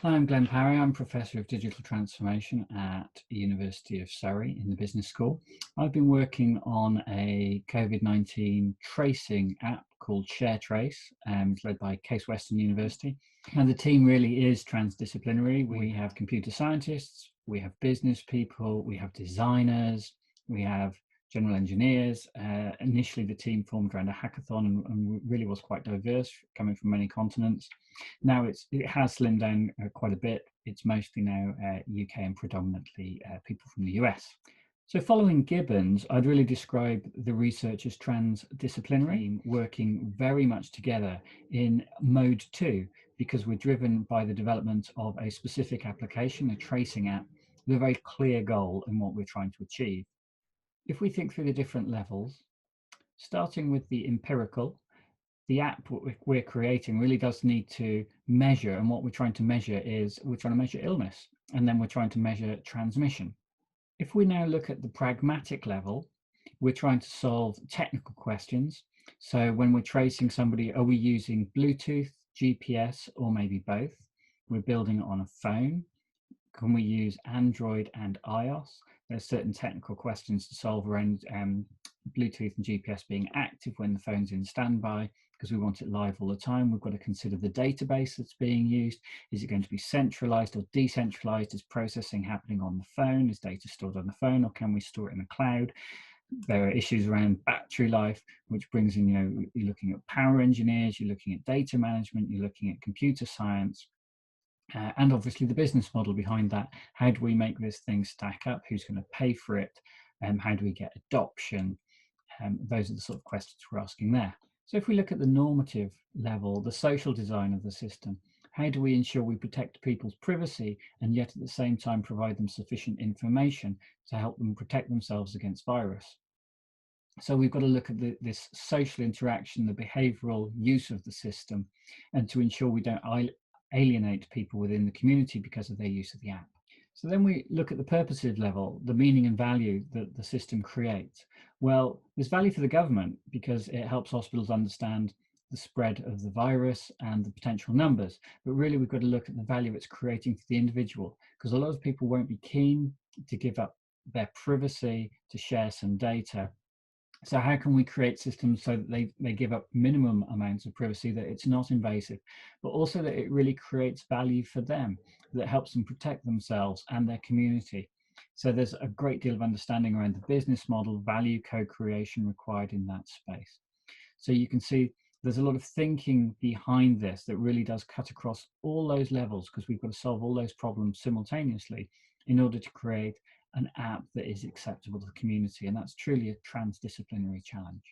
Hi, I'm Glenn Parry. I'm Professor of Digital Transformation at the University of Surrey in the Business School. I've been working on a COVID-19 tracing app called ShareTrace, it's led by Case Western University. And the team really is transdisciplinary. We have computer scientists, we have business people, we have designers, we have general engineers. Initially, the team formed around a hackathon and really was quite diverse, coming from many continents. Now it has slimmed down quite a bit. It's mostly now UK and predominantly people from the US. So following Gibbons, I'd really describe the research as transdisciplinary, working very much together in mode 2, because we're driven by the development of a specific application, a tracing app, with a very clear goal in what we're trying to achieve. If we think through the different levels, starting with the empirical, the app we're creating really does need to measure, and what we're trying to measure is we're trying to measure illness, and then we're trying to measure transmission. If we now look at the pragmatic level, we're trying to solve technical questions. So when we're tracing somebody, are we using Bluetooth, GPS, or maybe both? We're building it on a phone. Can we use Android and iOS? There's certain technical questions to solve around Bluetooth and GPS being active when the phone's in standby, because we want it live all the time. We've got to consider the database that's being used. Is it going to be centralized or decentralized? Is processing happening on the phone? Is data stored on the phone, or can we store it in the cloud? There are issues around battery life, which brings in, you're looking at power engineers, you're looking at data management, you're looking at computer science. And obviously the business model behind that. How do we make this thing stack up? Who's going to pay for it? How do we get adoption? Those are the sort of questions we're asking there. So if we look at the normative level, the social design of the system, how do we ensure we protect people's privacy and yet at the same time provide them sufficient information to help them protect themselves against virus? So we've got to look at this social interaction, the behavioral use of the system, and to ensure we don't alienate people within the community because of their use of the app. So then we look at the purposive level, the meaning and value that the system creates. Well, there's value for the government because it helps hospitals understand the spread of the virus and the potential numbers. But really, we've got to look at the value it's creating for the individual, because a lot of people won't be keen to give up their privacy to share some data. So how can we create systems so that they give up minimum amounts of privacy, that it's not invasive, but also that it really creates value for them, that helps them protect themselves and their community. So there's a great deal of understanding around the business model, value co-creation required in that space. So you can see there's a lot of thinking behind this that really does cut across all those levels, because we've got to solve all those problems simultaneously in order to create an app that is acceptable to the community. And that's truly a transdisciplinary challenge.